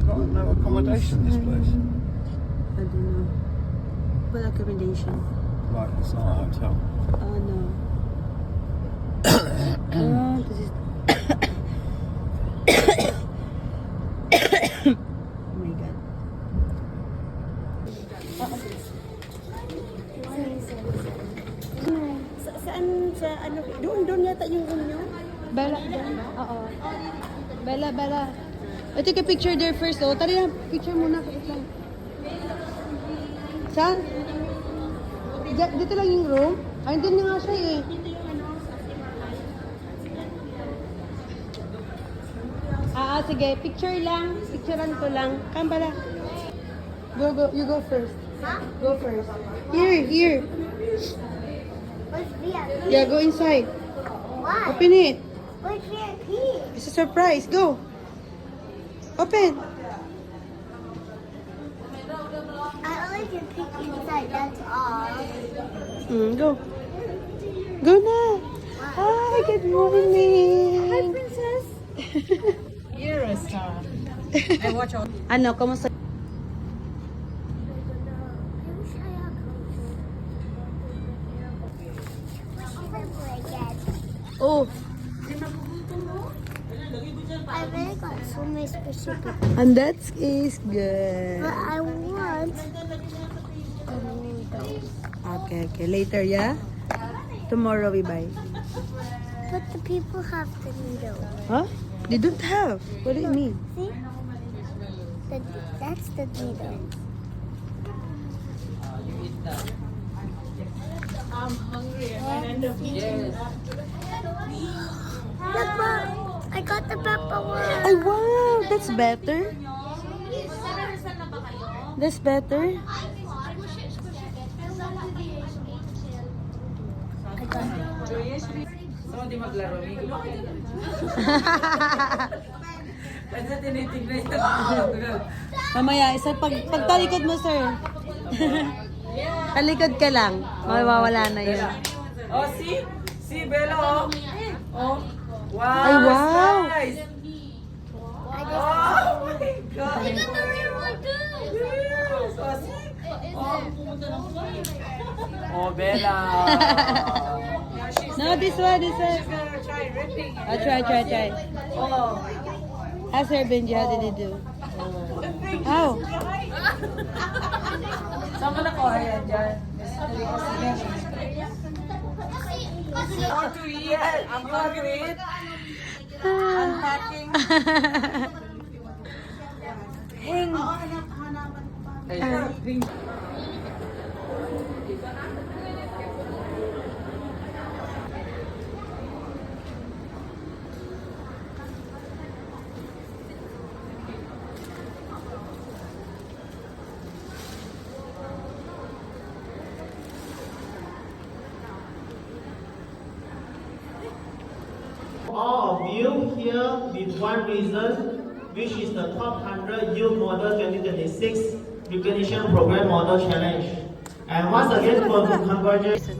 They've got no accommodation, this place. I don't know. What accommodation? Like, it's not a hotel. Oh no. Oh, this is. Oh my god. Saan sa ano? Doon yata yung room nyo? Bella, doon? Oo. Bella. I take a picture there first, oh. Tari na, picture muna. Wait lang. Saan? Dito lang yung room? Ay, hindi na nga siya eh. Sige. Picture lang. Picturean ko lang. Kambala. Go. You go first. Huh? Go first. Here. What's VIP? Yeah, go inside. Why? Open it. What's VIP? It's a surprise. Go. Open. I only can peek inside, that's all. Go. Go na. Hi, good morning. Hi, princess. You're a star. I watch all. Ano, kamusta? I wish I had clothes. Oh, I really got so many specific, and that is good. but I want. Okay. Later, yeah? Tomorrow we buy. But the people have the needle. Huh? They don't have. What do you mean? See? That's the needle. I'm hungry. I'm end up yes. I got the pepper one. Oh, wow. That's better. That's better. I got it. So, di maglaro. Kasi tinitignan yung Mamaya, isa pagtalikod mo, sir. Talikod ka lang. Mawawala na yun. Oh, see? See, Bella, oh. Oh. Wow. Ay, wow. Nice. I just Oh, my God. I got the real one too. Yes. Oh, see? Oh, Bella. No, this one. She's gonna try ripping it. I'll try. Oh. Ask her, Benji, how did you do? How? Saan ka nakuha yan dyan? I want to eat. I'm going to eat. Unpacking. Hing. All of you here with one reason, which is the top 100 Youth Model 2026 Recognition Program Model Challenge. And once again, for the convergence.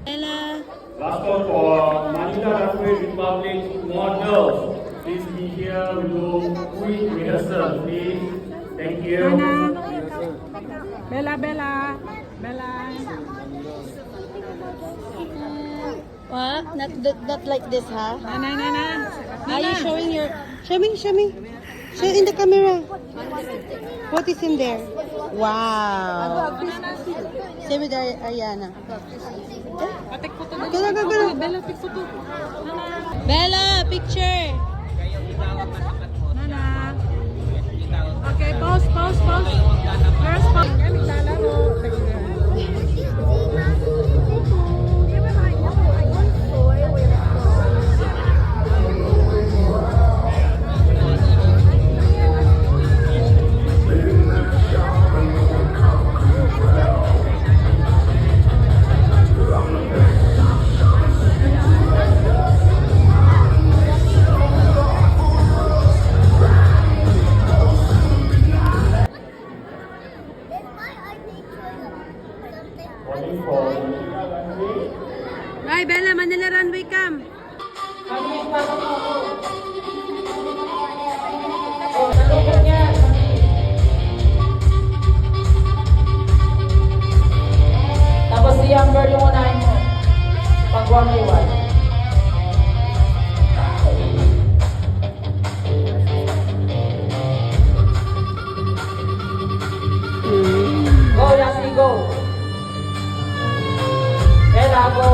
Ella. Last call for Manila Railway Republic Model. Please be here to do quick rehearsal, please. Thank you. Bella. What? Not like this, huh? Na. Are you showing your... Show me. Show in the camera. What is in there? Wow. Same with Ariana. Go. Bella, take photo. Bella, picture. Nana. Okay, pause. First, pause. Naglalaro. Only for Manila runway. Ay, Bella, Manila runway cam. Tapos si young girl yung unahin mo. Pag one by one. Go, Yasi, go. Bella, go.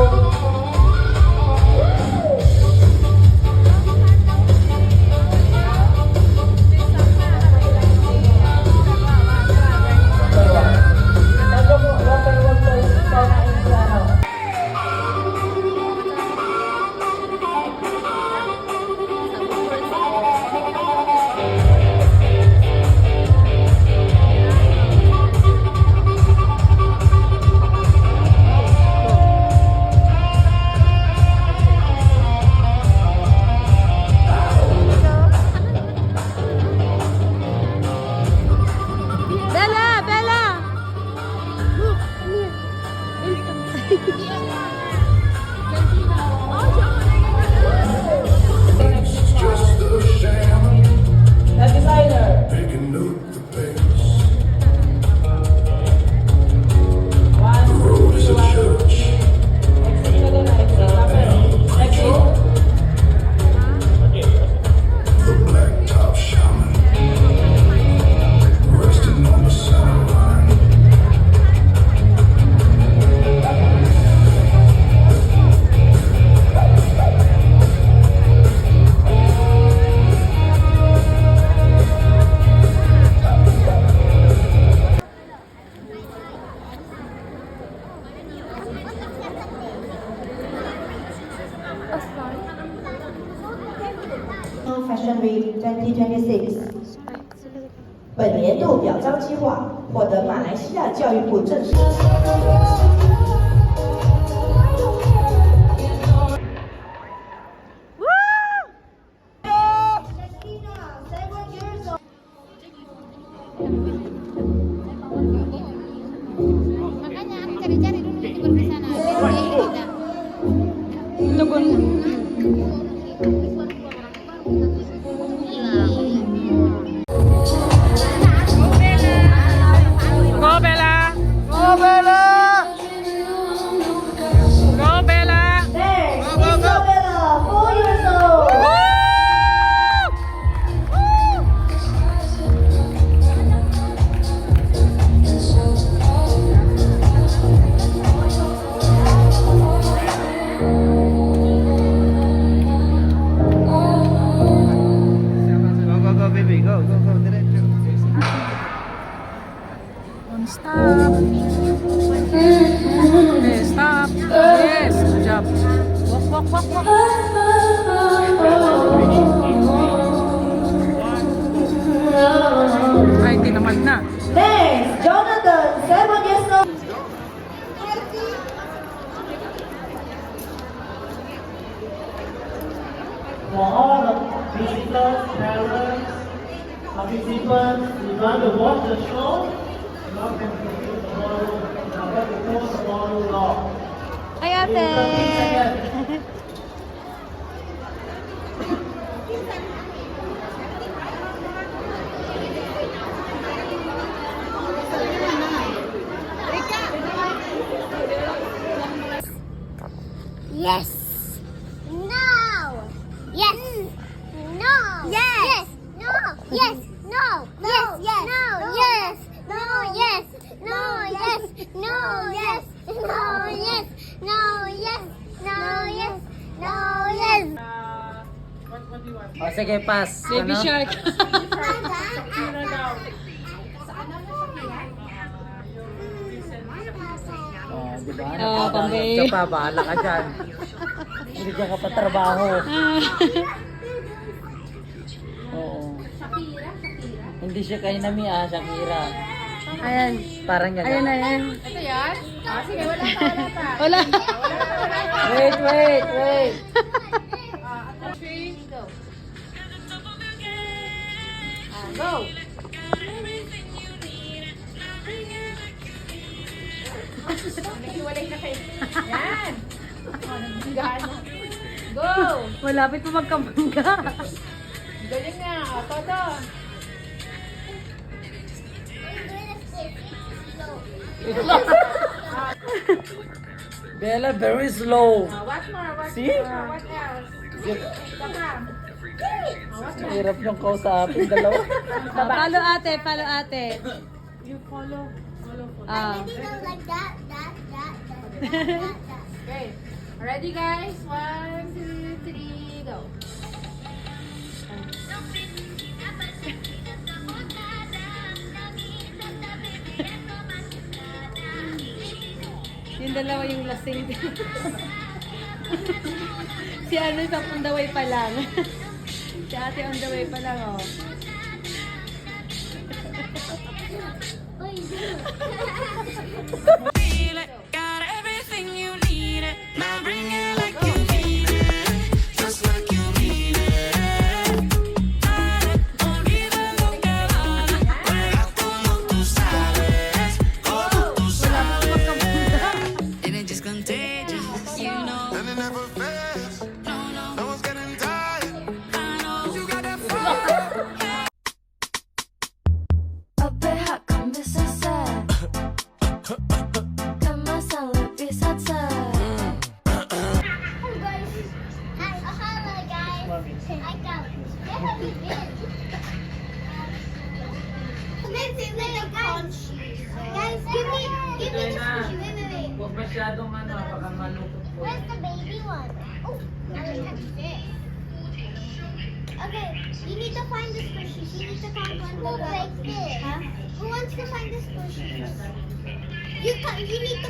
Bella, Bella. Look, come here. Just a sham, The designer. picking up the pace. One, The road is a church. The black top shaman, resting on the center line. Fashion Week 2026，本年度表彰计划获得马来西亚教育部正式。Makanya aku cari-cari dulu youtuber di sana. Biar dia ini dah. Go, Bella. Go, Bella. Go, Bella. Next, Go, go, go. Isabella, 4 years old. Stop. Okay, stop. Yes, good job. Walk, walk, walk, walk. Ay, tinamad na. Next, Jonathan, 7 years old. For all the visitors, parents, participants, who want to watch the show, welcome to the ballroom. Now to close the ballroom door. Ay, In 30 ate. seconds. Yes. No. Yes. No. Yes. No. Yes. No. Yes. Yes. No. Yes. No. Yes. No. Yes. No. Yes. No. Yes. No. Yes. No. Yes. No. Yes. O, sige, pass. Baby shark. Diba? Oo, pambay. Ka pa, bahala ka dyan. Hindi ka pa trabaho. Oo. Hindi siya kay Nami Shakira. Ayan. Parang yan. Ayan, ayan. Ito yan? Ah, sige, wala pa. Wala. Wait. Go. Naghiwalay na kayo. Yan! Gana. Go! Malapit pa magkamangga. Galing nga. O, Todo. Bella, very slow. What more? What See? more? What else? Baka. Hirap niyong kausapin, dalawa. Follow ate, follow ate. You follow. Ah. Maybe go like that, that. Okay. Ready, guys? 1, 2, 3, go. Yung dalawa yung lasing. Si ano sa on the way pa lang. Si ate on the way pa lang, oh. Got everything you need it. Now bring it like you mean it. Just like you mean it. Olvida lo que va. Juega como tú sabes. Como tú sabes. And it's just contagious, you know. And it never fails. No one's getting tired. I know. You got that fire. Apa kang bisa sa? Kemasan lebih satsa. Oh, guys. Hello, guys. I got it. Where have you been? Guys, give me the squishy. Wait. Huwag masyadong baka malupot po. Where's the baby one? Oh, now we have this. Okay, you need to find the squishies. You need to find one like this. Huh? Who wants to find the squishies? You need to